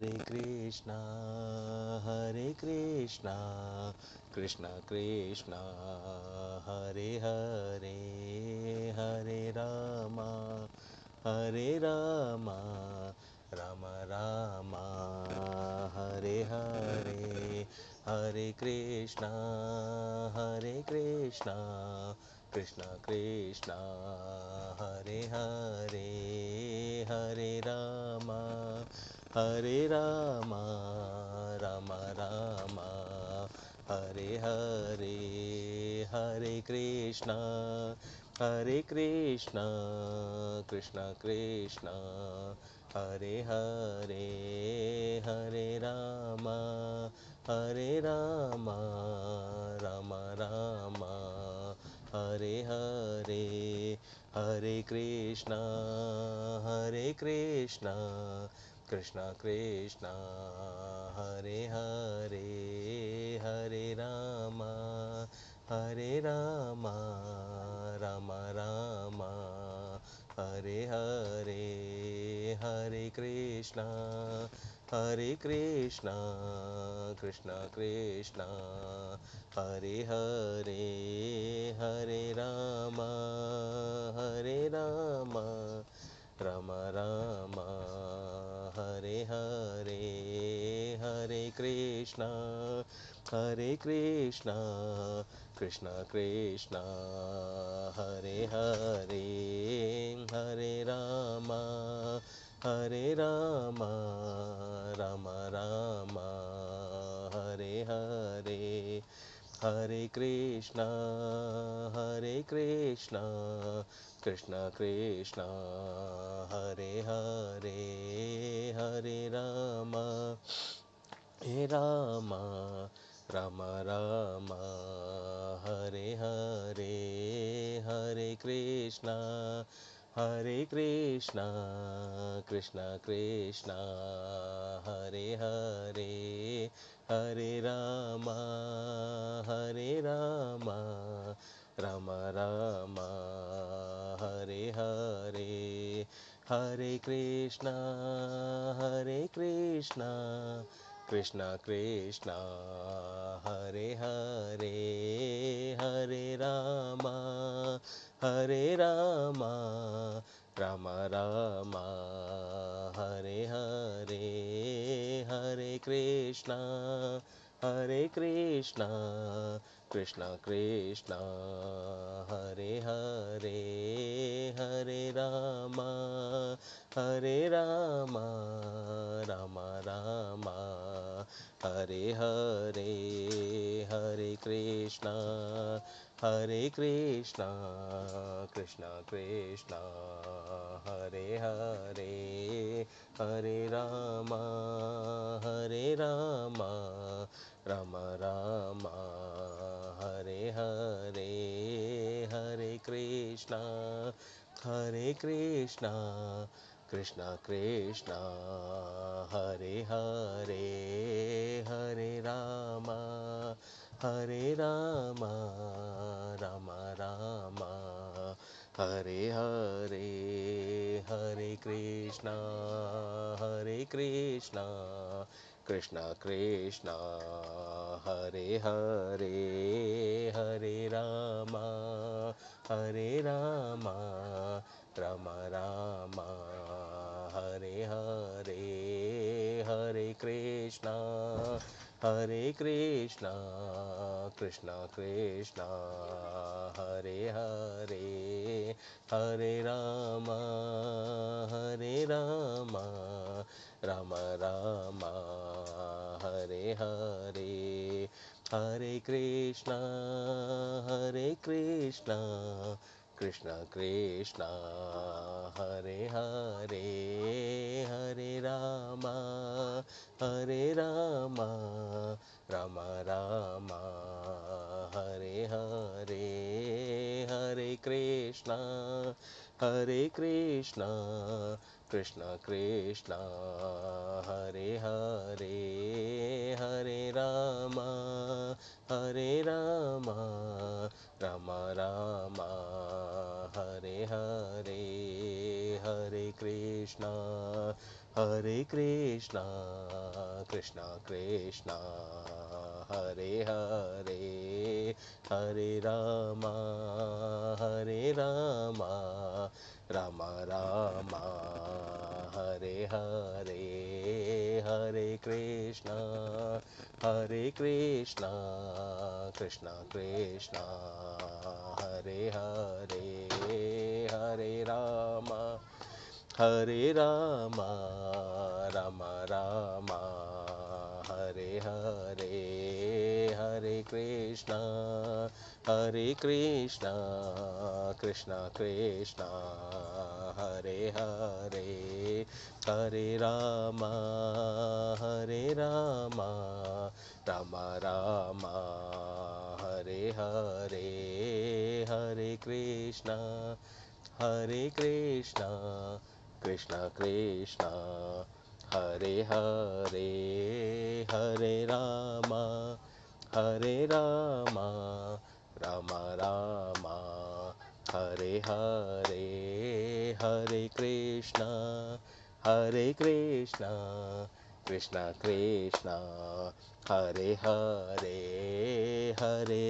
Hare Krishna, Krishna Krishna, Hare Hare, Hare Rama, Hare Rama, Rama Rama, Hare Hare, Hare Krishna, Krishna Krishna, Hare Hare, Hare Rama, Hare Rama, Rama Rama, Hare Hare, Hare Krishna, Krishna Krishna, Hare Hare, Hare Rama, Hare Rama, Rama Rama, Hare Hare, Hare Krishna, Krishna Krishna, Hare Hare, Hare Rama, Hare Rama, Rama Rama, Hare Hare, Hare Krishna, Krishna Krishna, Hare Hare, Hare Rama, Hare Rama, Rama Rama, Hare Hare, Hare Krishna, Krishna Krishna, Hare Hare, Hare Rama, Hare Rama, Rama Rama, Hare Hare, Hare Krishna, Krishna Krishna, Hare Hare, Hare Rama, Hare Rama, Rama Rama, Hare Hare, Hare Krishna, Krishna Krishna, Hare Hare, Hare Rama, Hare Rama, Rama Rama, Hare Hare, Hare Krishna, Krishna Krishna, Hare Hare, Hare Rama, Hare Rama, Rama Rama, Hare Hare, Hare Krishna, Krishna Krishna, Hare Hare, Hare Rama, Hare Rama, Rama Rama, Hare Hare, Hare Krishna, Krishna Krishna, Hare Hare, Hare Rama, Hare Rama, Rama Rama, Hare Hare, Hare Krishna, Krishna Krishna, Hare Hare, Hare Rama, Hare Rama, Rama Rama, Hare Hare, Hare Krishna, Krishna Krishna, Hare Hare, Hare Rama, Hare Rama, Rama Rama, Hare Hare, Hare Krishna, Krishna Krishna, Hare Hare, Hare Rama, Hare Rama, Rama Rama, Hare Hare, Hare Krishna, Krishna Krishna, Hare Hare, Hare Rama, Hare Rama, Rama Rama, Hare Hare, Hare Krishna, Krishna Krishna, Hare Hare, Hare Rama, Hare Rama, Rama Rama, Hare Hare, Hare Krishna, हरे कृष्णा कृष्णा कृष्णा हरे हरे हरे रामा राम राम हरे हरे हरे कृष्णा कृष्णा कृष्णा हरे हरे हरे राम राम हरे हरे हरे कृष्णा कृष्णा कृष्णा हरे हरे हरे राम राम राम हरे हरे हरे कृष्णा कृष्णा कृष्णा हरे हरे हरे राम राम राम हरे हरे हरे कृष्णा कृष्णा कृष्णा हरे हरे हरे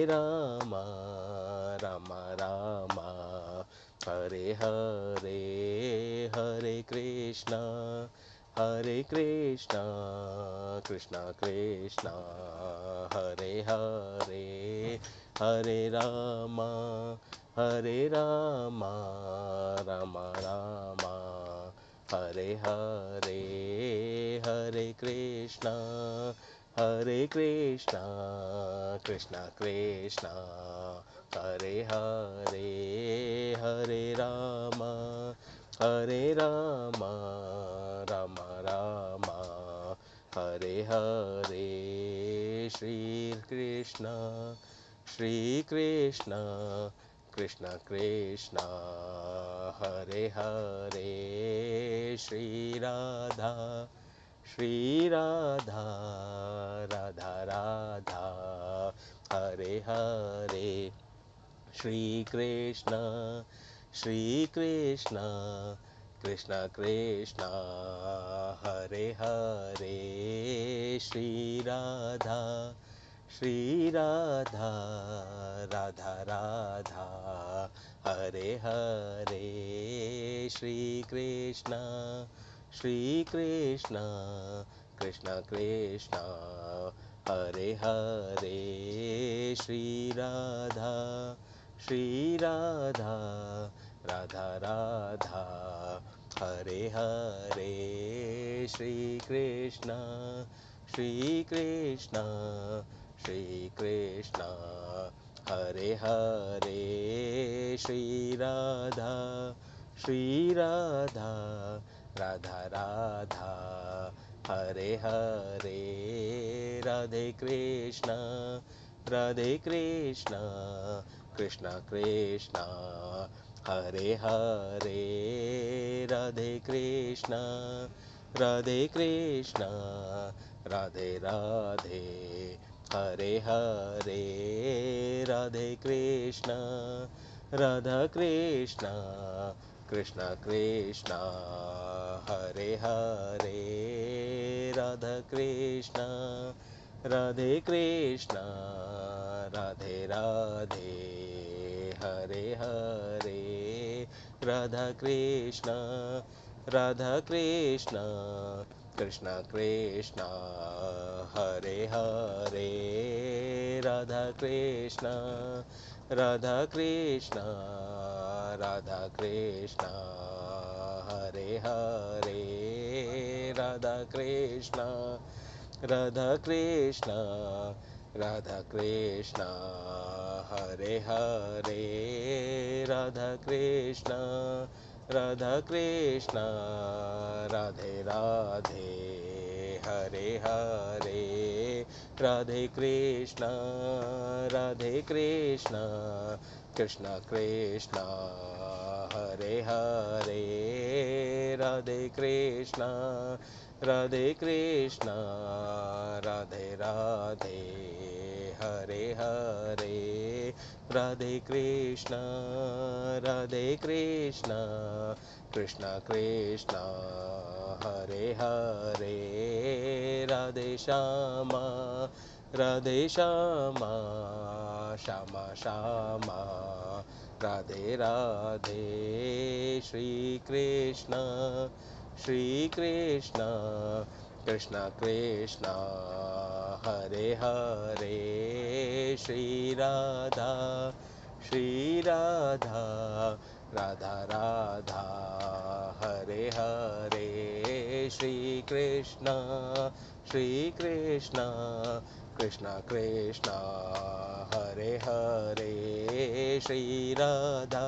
राम राम राम हरे हरे हरे कृष्णा कृष्णा कृष्णा हरे हरे हरे राम राम राम हरे हरे हरे कृष्णा कृष्णा कृष्णा हरे हरे हरे राम राम राम हरे हरे श्री कृष्ण कृष्ण कृष्ण हरे हरे श्री राधा राधा हरे हरे श्री कृष्ण कृष्ण कृष्ण हरे हरे श्री राधा राधा हरे हरे श्री कृष्ण कृष्ण कृष्ण हरे हरे श्री राधा राधा हरे हरे श्री कृष्ण कृष्ण हरे हरे श्री राधा राधा हरे हरे राधे कृष्ण कृष्ण कृष्ण हरे हरे राधे कृष्ण राधे राधे हरे हरे राधे कृष्ण कृष्ण कृष्ण हरे हरे राधा कृष्ण राधे कृष्ण राधे राधे हरे हरे राधा कृष्ण कृष्ण कृष्ण हरे हरे राधा कृष्ण राधा कृष्ण हरे हरे राधा कृष्ण राधा कृष्ण हरे हरे राधा कृष्ण राधे राधे हरे हरे राधे कृष्ण कृष्ण कृष्ण हरे हरे राधे कृष्णा राधे कृष्णा राधे राधे हरे हरे राधे कृष्णा कृष्णा कृष्णा हरे हरे राधे श्यामा श्यामा श्यामा राधे राधे श्री कृष्ण कृष्ण कृष्ण हरे हरे श्री राधा राधा राधा हरे हरे श्री कृष्ण कृष्ण कृष्ण हरे हरे श्री राधा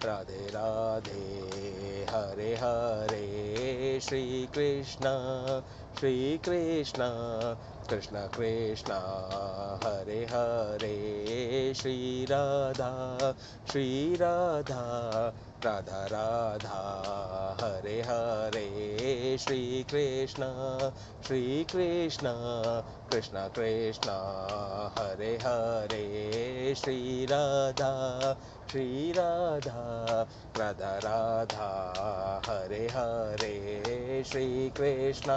राधे राधे हरे हरे श्री कृष्ण कृष्ण कृष्ण हरे हरे श्री राधा राधा राधा हरे हरे श्री कृष्ण कृष्ण कृष्ण हरे हरे श्री राधा राधा राधा हरे हरे श्री कृष्ण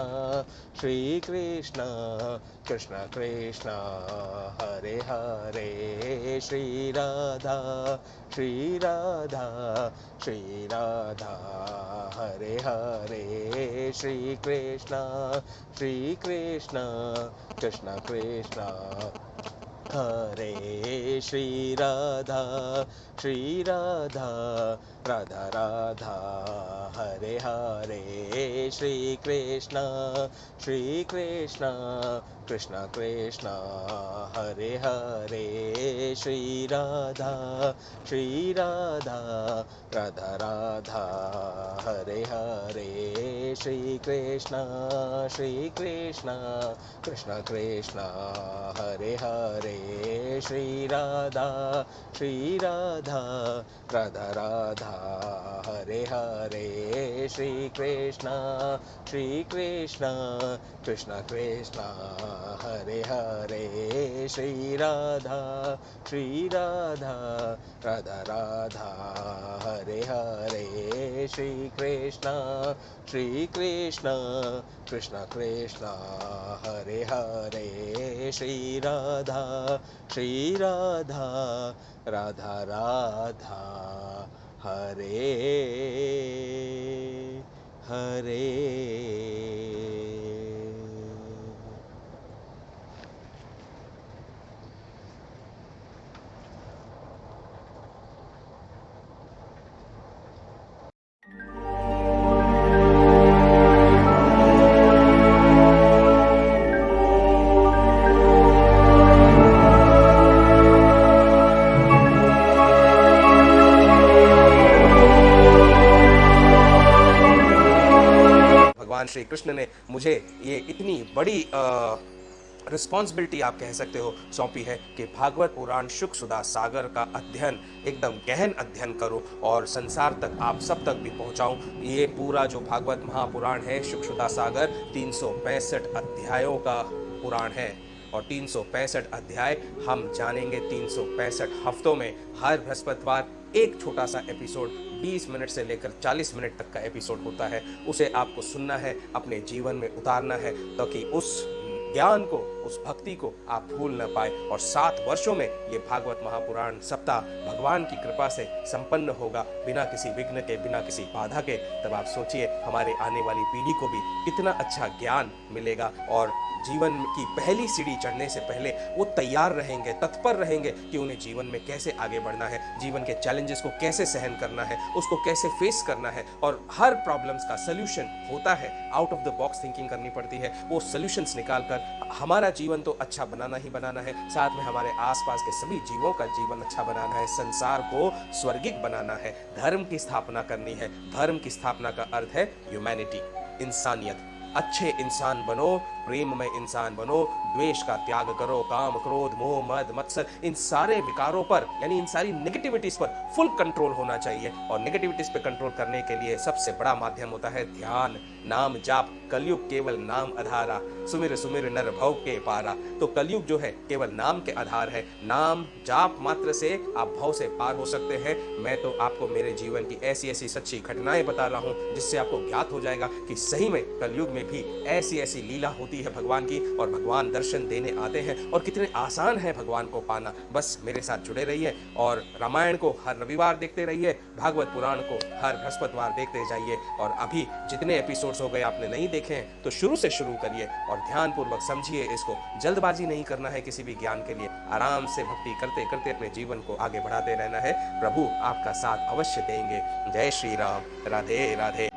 कृष्ण कृष्ण हरे हरे श्री राधा हरे हरे श्री कृष्ण कृष्ण कृष्ण हरे श्री राधा राधा राधा हरे हरे श्री कृष्ण कृष्ण कृष्ण हरे हरे श्री राधा राधा राधा हरे हरे श्री कृष्ण कृष्ण कृष्ण हरे हरे श्री राधा राधा राधा हरे हरे श्री कृष्ण कृष्ण कृष्ण हरे हरे श्री राधा राधा राधा हरे हरे श्री कृष्ण कृष्ण कृष्ण हरे हरे श्री राधा राधा राधा हरे हरे भगवान श्री कृष्ण ने मुझे ये इतनी बड़ी responsibility आप कह सकते हो सौंपी है कि भागवत पुराण शुक सुधा सागर का अध्ययन एकदम गहन अध्ययन करो और संसार तक आप सब तक भी पहुंचाऊं। ये पूरा जो भागवत महापुराण है शुक सुधा सागर 365 अध्यायों का पुराण है और 365 अध्याय हम जानेंगे 365 हफ्तों में। हर बृहस्पतिवार एक छोटा सा एपिसोड 20 मिनट से लेकर 40 मिनट तक का एपिसोड होता है, उसे आपको सुनना है, अपने जीवन में उतारना है ताकि उस ज्ञान को, उस भक्ति को आप भूल न पाए। और 7 वर्षों में ये भागवत महापुराण सप्ताह भगवान की कृपा से संपन्न होगा बिना किसी विघ्न के, बिना किसी बाधा के। तब आप सोचिए हमारे आने वाली पीढ़ी को भी कितना अच्छा ज्ञान मिलेगा और जीवन की पहली सीढ़ी चढ़ने से पहले वो तैयार रहेंगे, तत्पर रहेंगे कि उन्हें जीवन में कैसे आगे बढ़ना है, जीवन के चैलेंजेस को कैसे सहन करना है, उसको कैसे फेस करना है। और हर प्रॉब्लम्स का सल्यूशन होता है, out of the box thinking करनी पड़ती है। वो सल्यूशंस निकाल कर हमारा जीवन तो अच्छा बनाना ही बनाना है, साथ में हमारे आसपास के सभी जीवों का जीवन अच्छा बनाना है, संसार को स्वर्गिक बनाना है, धर्म की स्थापना करनी है। धर्म की स्थापना का अर्थ है ह्यूमैनिटी, इंसानियत। अच्छे इंसान बनो प्रेममय इंसान बनो, द्वेष का त्याग करो, काम क्रोध मोह मद मत्सर इन सारे विकारों पर यानी इन सारी नेगेटिविटीज पर फुल कंट्रोल होना चाहिए। और नेगेटिविटीज पे कंट्रोल करने के लिए सबसे बड़ा माध्यम होता है ध्यान, नाम जाप। कलयुग केवल नाम आधारा, सुमिर सुमिर नर भव के पारा। तो कलयुग जो है केवल नाम के आधार है। नाम जाप मात्र से आप भव से पार हो सकते हैं। मैं तो आपको मेरे जीवन की ऐसी ऐसी सच्ची घटनाएं बता रहा हूं जिससे आपको ज्ञात हो जाएगा कि सही में कलयुग में भी ऐसी ऐसी लीला होती है भगवान की, और भगवान दर्शन देने आते हैं, और कितने आसान है भगवान को पाना। बस मेरे साथ जुड़े रहिए और रामायण को हर रविवार देखते रहिए, भागवत पुराण को हर बृहस्पतिवार देखते जाइए। और अभी जितने एपिसोड्स हो गए आपने नहीं देखे हैं तो शुरू से शुरू करिए और ध्यानपूर्वक समझिए इसको। जल्दबाजी नहीं करना है किसी भी ज्ञान के लिए, आराम से भक्ति करते करते अपने जीवन को आगे बढ़ाते रहना है। प्रभु आपका साथ अवश्य देंगे। जय श्री राम। राधे राधे।